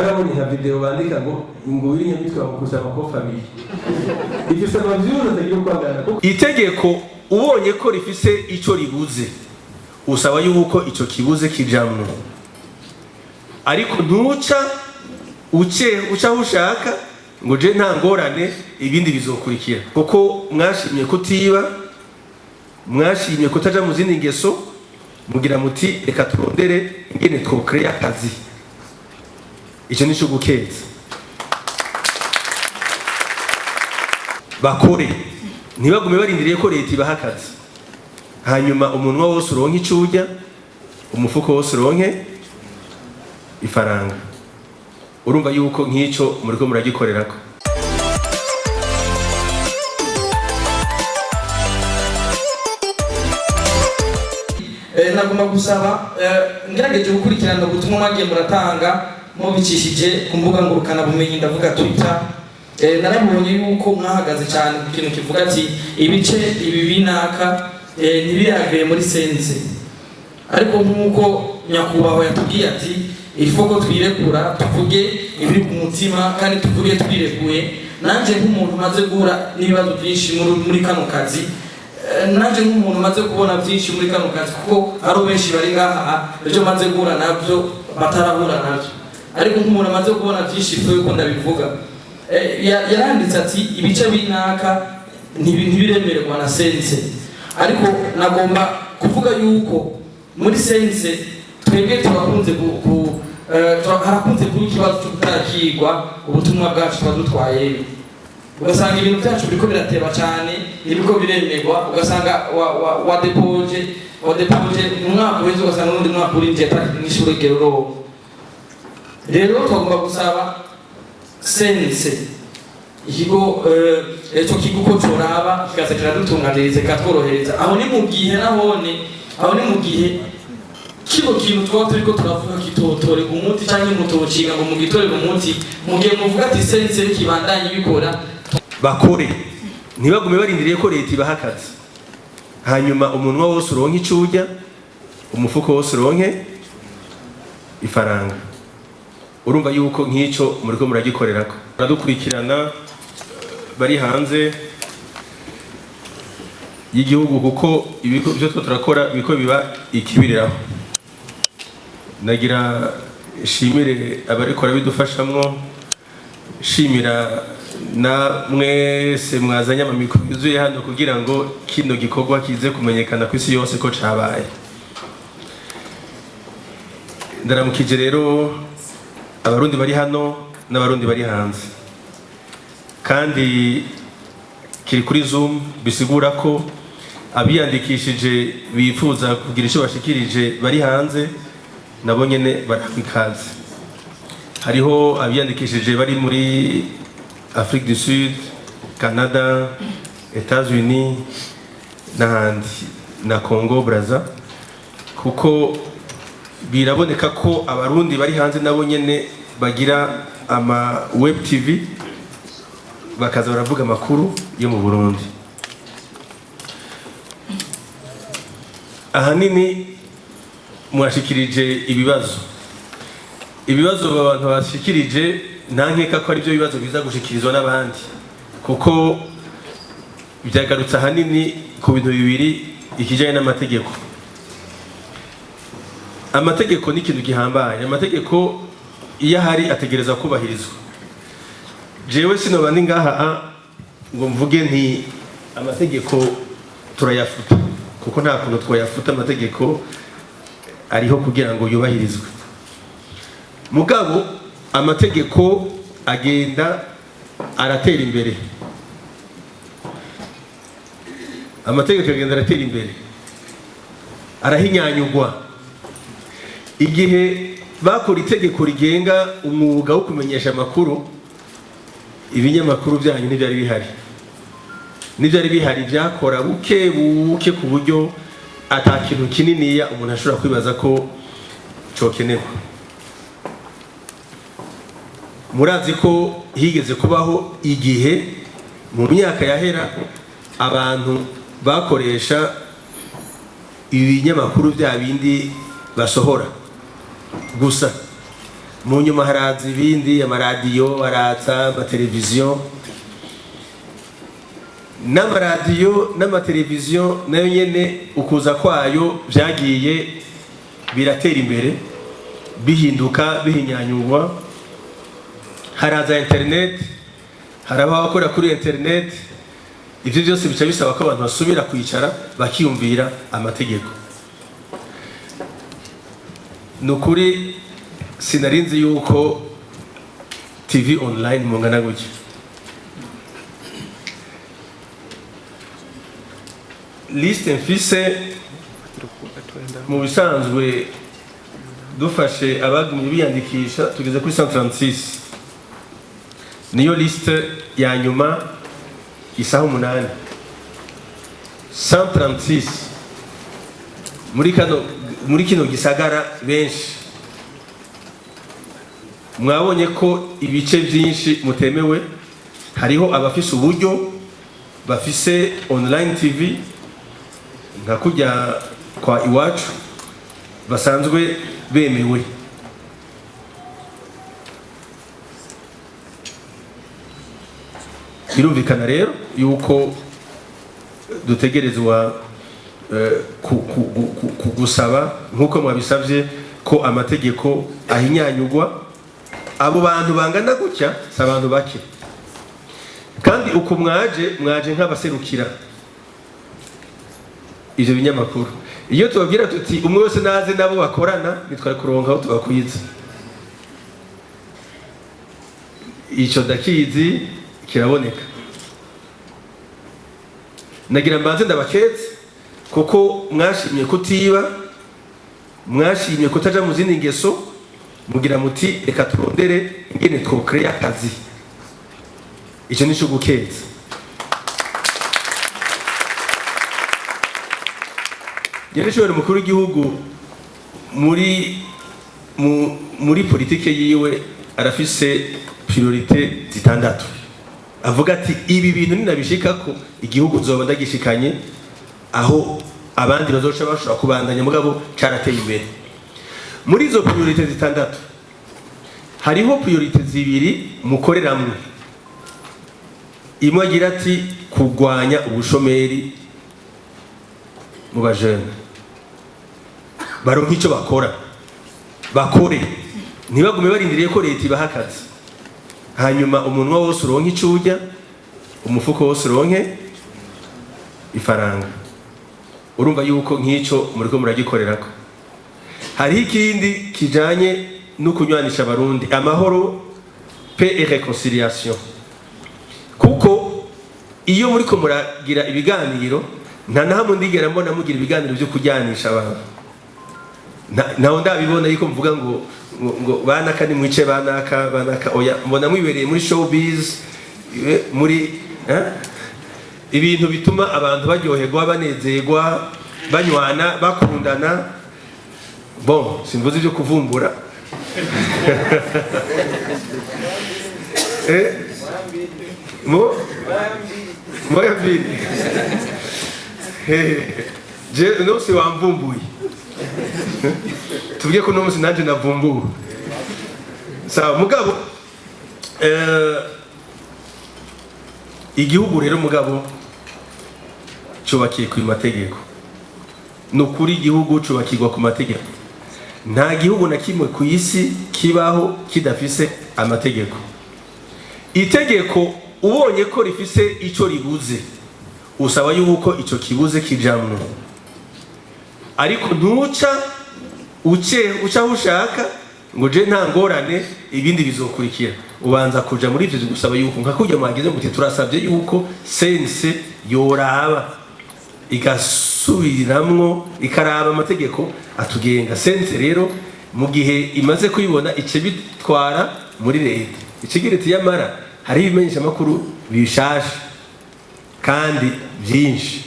Arabonye nka video bandika ngo w'inyamitwe bamukusha amakofa abiri. Ifise amavyuno atagiye kwangana. Itegeko ubonye ko rifise ico ribuze usaba yuko ico kibuze kijamwe. Ariko ntuca uca ushaka ngo je nta ngorane ibindi bizokurikira. Kuko mwashimye kutiba, mwashimye kutaja mu zindi ngeso, mugira muti reka turondere ingene twokrea akazi. Ico nico gukeza. Bakore ntibagume barindiriye ko leta ibaha akazi, hanyuma umunwa wose uronke ico urya, umufuko wose uronke ifaranga. Urumva yuko nk'ico muriko muragikorerako. Nagomba gusaba ngerageje gukurikirana ubutumwa mwagiye muratanga mubicishije ku mbuga ngurukana bumenyi, ndavuga Twitter. Narabonye yuko mwahagaze cyane ku kintu kivuga ati ibice ibi binaka ntibiravuye muri sense, ariko nk'uko nyakubahwa yatubwiye ati ifoko twirekura tuvuge ibiri ku mutima kandi tuvuge twireguye. Nanje nk'umuntu maze guhura n'ibibazo byinshi muri kano kazi, nanje nk'umuntu maze kubona byinshi muri kano kazi, kuko ari benshi bari ngaha ejo maze guhura nabyo batarahura nabyo, ariko nk'umuntu maze kubona byinshi twe ko ndabivuga. Yaranditse ati ibice binaka ntibiremerwa na sense, ariko nagomba kuvuga yuko muri sense twebwe turakunze harakunze kuba ikibazo cyo kutarakirwa ubutumwa bwacu tuba dutwaye. Ugasanga ibintu byacu biriko birateba cyane, ibiko biremerwa, ugasanga wadepoje umwaka wese, ugasanga n'undi mwaka uri nje n'ishuri geroro. Rero twagomba gusaba sense ikigo eco kigo ko coraba kikaza kiradutunganiriza katworohereza. Aho ni mu gihe kibo kintu twa turiko turavuga kitotore umuti cyangwa mutocinga ngo mugitorere umuti mu gihe muvuga ati sense kibandanye bikora. Bakore ntibagume barindiriye ko leta ibaha akazi, hanyuma umunwa wose uronke ico urya, umufuko wose uronke ifaranga. Urumva yuko nk'ico muriko muragikorerako. Baradukurikirana bari hanze y'igihugu, kuko ibiko byo turakora biko biba ikibiriraho. Nagira shimire abarikora bidufashamwo, shimira na mwese mwazanye amamikoro yuzuye hano kugira ngo kino gikorwa kize kumenyekana ku isi yose ko cabaye. Ndaramukije rero abarundi bari hano n'abarundi bari hanze, kandi kiri kuri Zoom, bisigura ko abiyandikishije bifuza kugira icyo bashikirije bari hanze nabo nyene barabikaze. Hariho abiyandikishije bari muri Afrique du Sud, Canada, États-Unis n'ahandi na Congo Brazza, kuko biraboneka ko abarundi bari hanze nabo nyene bagira ama web TV bakaza baravuga amakuru yo mu Burundi. Ahanini mwashikirije ibibazo abantu bashikirije, ntankeka ko ari byo bibazo biza gushikirizwa n'abandi, kuko byagarutse ahanini ku bintu bibiri: ikijanye n'amategeko. Amategeko ni ikintu gihambaye. Amategeko iyo ahari ategereza kubahirizwa. Jewe sinoba ndi ngaha ngo mvuge nti amategeko turayafuta, kuko nta kuntu twayafuta. Amategeko ariho kugira ngo yubahirizwe. Mugabo amategeko agenda aratera imbere. Amategeko agenda aratera imbere, arahinyanyugwa. Igihe bakora itegeko rigenga umwuga wo kumenyesha amakuru, ibinyamakuru byanyu n'ibyari bihari byakora buke ku buryo ata kintu kininiya umuntu ashobora kwibaza ko cokenewe. Murazi ko higeze kubaho igihe mu myaka yahera abantu bakoresha ibinyamakuru bya bindi basohora gusa mu nyuma haraza ibindi, amaradiyo baraza, amateleviziyo. N'amaradiyo n'amateleviziyo nayo nyene ukuza kwayo vyagiye biratera imbere, bihinduka, bihinyanyurwa. Haraza internet, haraba abakora kuri internet. Ivyo byose bica bisaba ko abantu basubira kwicara bakiyumvira amategeko. Nukuri sinarinzi yuko TV online mungana gutya. Liste mfise mu bisanzwe dufashe abagumye biyandikisha tugeze kuri 136. Niyo liste ya nyuma isaha 8. 136 muri kino gisagara benshi. Mwabonye ko ibice byinshi mutemewe, hariho abafise uburyo bafise online TV nka kujya kwa Iwacu basanzwe bemewe. Birumvikana rero yuko dutegerezwa gusaba nkuko mwabisavye ko amategeko ahinyanyugwa. Abo bantu bangana gutya si abantu bake, kandi uko mwaje nk'abaserukira ivyo binyamakuru. Iyo tubabwira tuti umwe wese naze nabo bakorana, nitwari kuronka aho tubakwiza. Ico ndakizi kiraboneka. Nagira mbanze ndabaketse kuko mwashimye kutiba, mwashimye kutaja mu zindi ngeso, mugira muti reka turondere ingene twokrea akazi. Ico nico gukeza. Yereshobora umukuru w'igihugu muri politike yiwe arafise priorite zitandatu. Avuga ati ibi bintu ninabishikako igihugu zoba ndagishikanye aho abandi bazoca bashobora kubandanya mugabo carateye imbere. Muri izo priorite zitandatu hariho priorite zibiri mukoreramwe. Imwe agira ati kurwanya ubushomeri mu bajene. Baronka ico bakore, ntibagume barindiriye ko leta ibaha akazi. Hanyuma umunwa wose uronke ico urya, umufuko wose uronke ifaranga. Urumva yuko nk'ico muriko muragikorerako. Hariho ikindi kijanye no kunywanisha abarundi, amahoro, paix et réconciliation. Kuko iyo muriko muragira ibiganiro, nta nahamwe ndigera mbona mugira ibiganiro byo kujyanisha abantu. Naho ndabibona yuko mvuga ngo banaka ni mwice banaka oya, mbona mwibereye muri showbiz, muri ibintu bituma abantu baryoherwa, banezerwa, banywana, bakundana. Bon, simvuze byo kuvumbura. Moya mbili. Je no si wamvumbuye. Tuvuge ko no musi nanje navumbuwe. Sawa mugabo igihugu rero mugabo cyubakiye ku mategeko. Nukuri igihugu cyubakirwa ku mategeko. Nta gihugu na kimwe ku isi kibaho kidafise amategeko. Itegeko ubonye ko rifise ico ribuze, usaba yuko ico kibuze kijamwe. Ariko ntuca uca ushaka ngo je nta ngorane ibindi bizokurikira. Ubanza kuja muri ivyo gusaba yuko nka kujya mwagize muti turasabye yuko sense yoraba igasubiramwo ikaraba amategeko atugenga. Sense rero mu gihe imaze kuyibona ice bitwara muri leta. Ikigiriti yamara hari ibimenyesha makuru bishasha kandi byinshi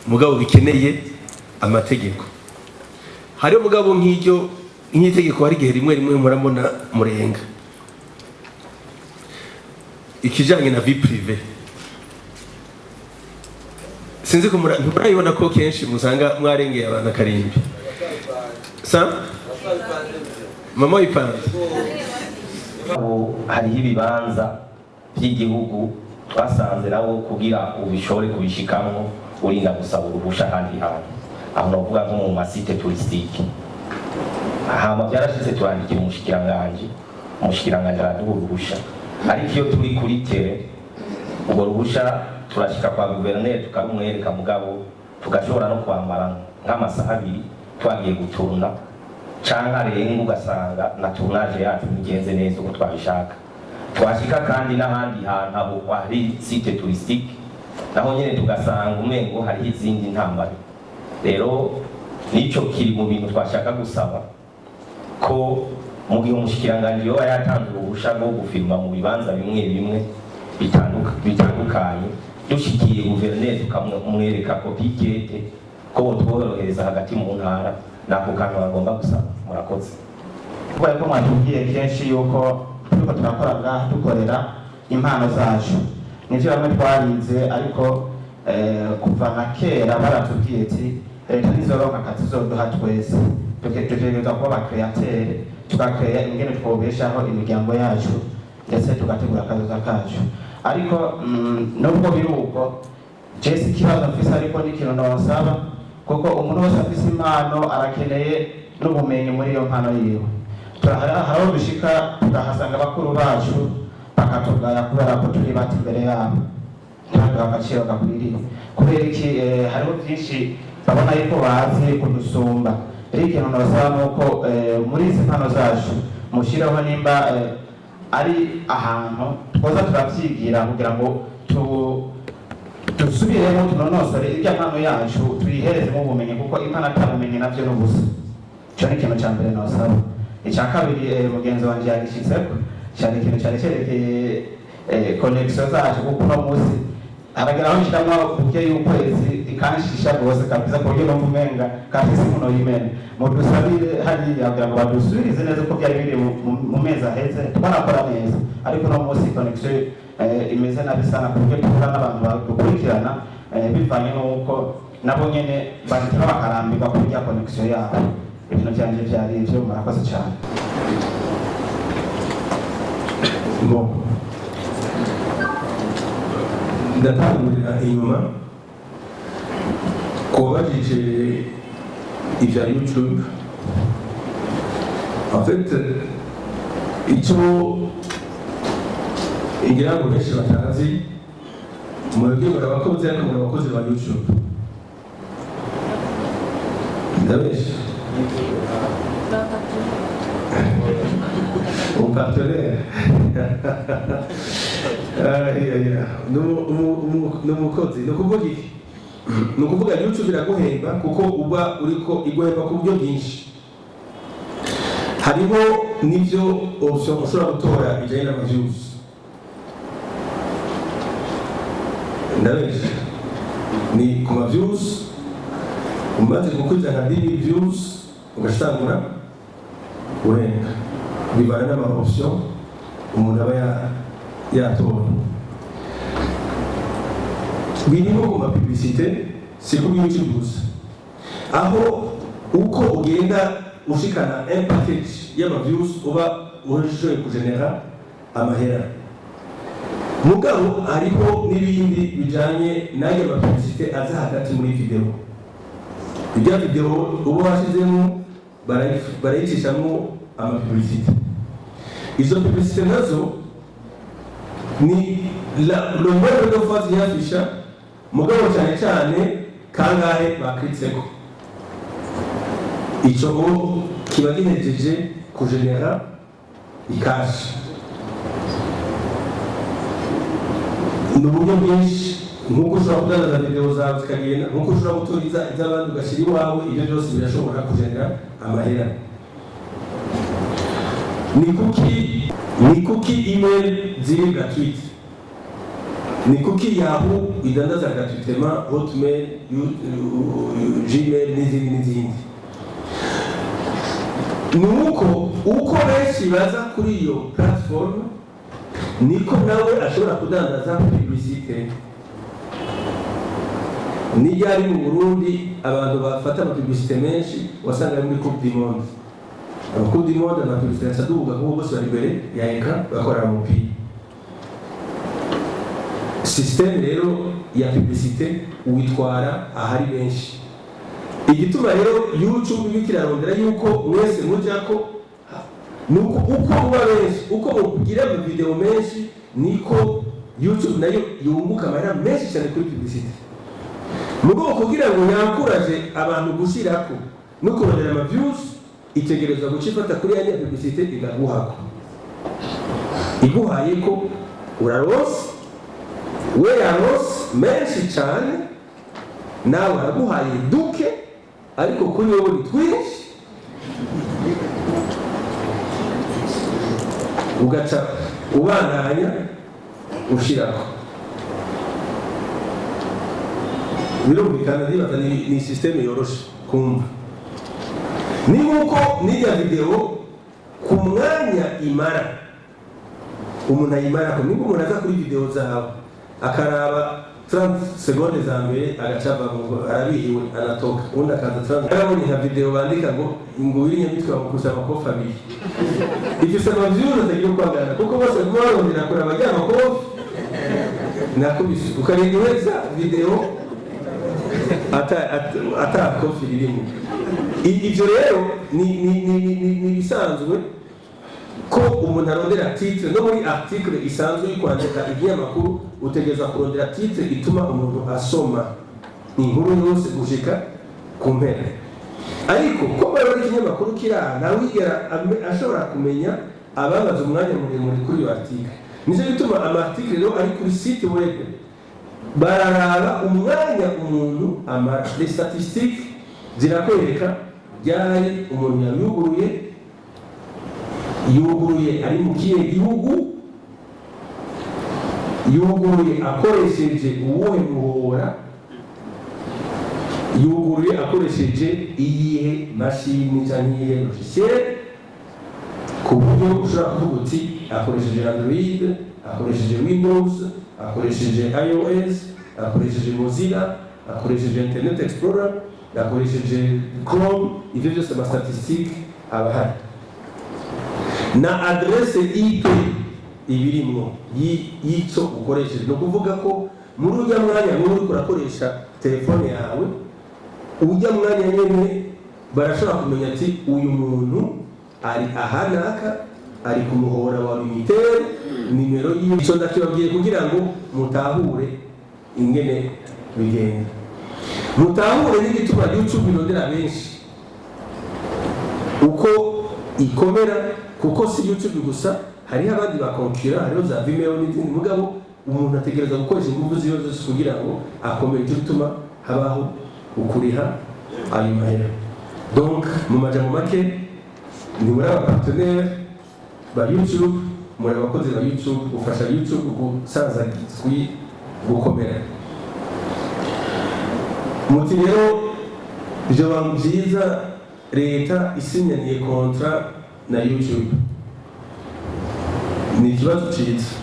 mugabo bikeneye amategeko. Hari mugabo nk'itegeko hari gihe rimwe murabona murenga ikijanye na vie privée. Sinzi ko murayibona ko kenshi musanga mwarengeye abantu akarimbi. Sa mama ipanze hariho ibibanza by'igihugu twasanze nabo kugira ubishore kubishikamwo urinda gusaba uruhusha ahandi hantu, aho novuga nko mu masite touristique. Hama byarashitse turandikira umushikiranganji araduha uruhusha, ariko iyo turi kuri tere urwo ruhusha turashika kwa guverineri tukarumwereka, mugabo tugashobora no kwambara nk'amasaha 2 twagiye guturuna canke arenga ugasanga na tournage yacu bigenze neza uko twabishaka. Twashika kandi n'ahandi hantu abo hari site touristique naho nyene tugasanga umengo hari izindi ntambara. Rero nico kiri mu bintu twashaka gusaba ko mu gihe umushikiranganji yoba yatanze uruhusha rwo gufirma mu bibanza bimwe bimwe bitandukanye, dushikiye guverineri tukamwereka kopi y'ikete ko tworohereza hagati mu ntara nako kantu bagomba gusaba. Murakoze. Kubera ko mwatubwiye kenshi yuko turiko turakora ngaha dukorera impano zacu, nivyo bamwe twarize, ariko kuva na kera baratubwiye ati leta nizoronka akazi zoduha twese, tutegerezwa kuba abakreatere tugakeya ingene twobeshaho imiryango yacu ndetse tugategura akazoza kacu. Ariko nubwo biri uko jesi ikibazo mfise ariko n'ikintu nosaba, kuko umuntu wese afise impano arakeneye n'ubumenyi muri iyo mpano yiwe. Haraho bishika tukahasanga bakuru bacu bakatugaya kubera ko turi bati imbere yabo ntibaduha agaciro gakwiriye. Kubera iki hariho byinshi babona yuko bazi kudusumba. Rero ikintu nosaba nuko muri izi mpano zacu mushireho nimba ari ahantu twoza turavyigira kugira ngo dusubiremo tunonosore irya mpano yacu tuyiherezemo ubumenyi, kuko impano atabumenyi navyo n'ubusa. Ico ni ikintu ca mbere nosaba. Icya kabiri mugenzi wanje yagishitseko cyane ikintu cyane cyerekeye connection zacu, kuko uno munsi harageraho nshiramwo buke y'ukwezi ikanshisha rwose kabisa ku buryo numva umenga kafise umuntu yimene. Mudusabire hariya kugira ngo badusubirize neza uko byari biri mu mezi aheze, twarakora neza, ariko uno munsi connection imeze nabi sana ku buryo duhura n'abantu badukurikirana bivanye n'uko nabo nyene bahita bakarambirwa kuri ya connection yabo. Ibintu byanje byari ivyo. Murakoze cyane. ndatangurira inyuma kubajije ibya YouTube. En fait icyo ngira ngo benshi batazi, mwebwe murabakozi ariko murabakozi ba YouTube. Ndabesha un partenaire n'umukozi. Ni ukuvuga YouTube iraguhemba kuko uba uriko iguhemba ku buryo bwinshi. Hariho n'ibyo option ushobora gutora bijyanye n'ama-views. Ndabesha ni ku ma-views umaze gukuriza nka 10,000 views ugasangura guhembwa bivana n'ama-option umuntu aba yatora. Birimo ku ma-publicité si kuri YouTube gusa, aho uko ugenda ushikana un package y'ama-views uba uhejeje kugenera amahera. Mugabo hariho n'ibindi bijanye n'ayo ma-publicité aza hagati muri video. Ibya video uba washizemo barayicishamo ama-publicité. Izo publicité nazo ni le nombre de fois ziyafisha, mugabo cyane cyane kangahe bakritseko. Ico kiba gihejeje kugenera ikashi. N'uburyo bwinshi, nkuko ushobora kudandaza video zawe zikagenda, nkuko ushobora gutoriza iz'abandi ugashyira iwawe, ibyo byose birashobora kugenera amahera. Ni kuki email ziri gratuite, ni kuki Yahoo idandaza gratuitement, Hotmail, Gmail n'izindi. Nuko uko benshi baza kuri iyo platform niko nawe ashobora kudandaza publicité. Nijyari mu Burundi abantu bafata publicité menshi wasanga muri Coupe du Monde. abakunda imoda na publicité aduga kuko bose bari imbere ya ekran bakorera mu mupira. Système rero ya publicité witwara ahari benshi. Igituma rero YouTube bikirarondera yuko mwese mujako nuko uko uba benshi uko ugira video menshi niko YouTube nayo yunguka amahera menshi cyane kuri publicité. Mugo kugira ngo yakuraje abantu gushirako no kurondera ama views itegereza gucifata kuri ya publicité igaguhako. Iguhaye ko uraronse we yaronse menshi cyane nawe araguhaye duke ariko kuri wowe ni twinshi ugaca ubandanya ushirako. Birumvikana nibaza ni systeme yoroshe kumva. Ni nkuko nijya video ku mwanya imara umuntu ayimara ko niko umuntu aza kuri video zawe akaraba 30 secondes za mbere agacava ngo arabihiwe anatoka undi akaza 30 arabonye nka video bandika ngo ingubiri nyamitwe bamukusha amakofi abiri ifise amavyuzi atagira kwangana kuko bose barondera kora abajya amakofi nakubise ukarengeza video ata kofi ririmo. Ivyo rero ni bisanzwe ko umuntu arondera titre no muri article isanzwe yikwandika ibinyamakuru utegeza kurondera titre ituma umuntu asoma inkuru yose gushika ku mpera. Ariko ko bari ikinyamakuru kira na wigera ashobora kumenya ababaza umwanya muremure kuri iyo article. Nizo bituma ama article rero ari kuri site web bararaba umwanya umuntu amara. Les statistiques zirakwereka byari umuntu yuguruye ari mu kihe gihugu, yuguruye akoresheje uwuhe muhora, yuguruye akoresheje iyihe mashini cyangwa iyihe logiciel, ku buryo ushobora kuvuga uti akoresheje Android, akoresheje Windows, akoresheje iOS, akoresheje Mozilla, akoresheje Internet Explorer, akoresheje Chrome. Ivyo byose ama statistique abahari na adresse IP ibirimo yico ukoresheje. No kuvuga ko muri ujya mwanya muri urakoresha telefone yawe ujya mwanya nyene barashobora kumenya ati uyu muntu ari ahanaka ari ku muhora wa Unitel nimero y'ico ndakibabwiye kugira ngo mutahure ingene bigenda, mutahure n'igituma YouTube inondera benshi uko ikomera, kuko si YouTube gusa hari abandi bakonkira, hariho za Vimeo n'izindi. Mugabo umuntu ategereza gukoresha ingufu ziyo zose kugira ngo akomere, cyo gituma habaho ukuriha ayo mahera. Donc mu majambo make ni muri aba partenaire ba YouTube, muri abakozi ba YouTube ufasha YouTube gusaza gukomera. Muti rero byo bamvyiza leta isinyaniye kontra na YouTube ni ikibazo cyiza.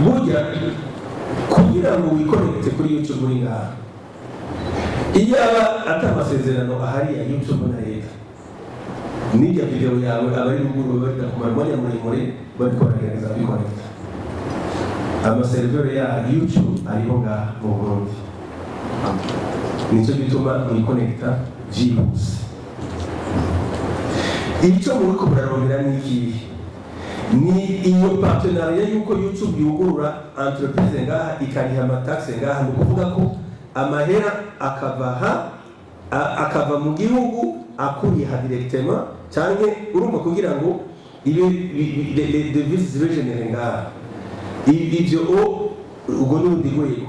Burya kugira ngo wikonekte kuri YouTube muri ngaha iyaba atamasezerano ahari ya YouTube na leta, nijya video yawe abari ruguru bari kumara mwanya muremure bari kohereza bikonekta. Amaserveur ya YouTube ariho ngaha mu Burundi, nicyo gituma mwikonekta byihuse. Icyo muri ko bararondera n'iki ni iyo partenariat yuko YouTube yugurura entreprise ngaha ikariha amataxe ngaha, ni kuvuga ko amahera akava mu gihugu akuriha directement cyane urumva kugira ngo ibe devises zibe genere ngaha. Ibyo ubwo n'undi rwego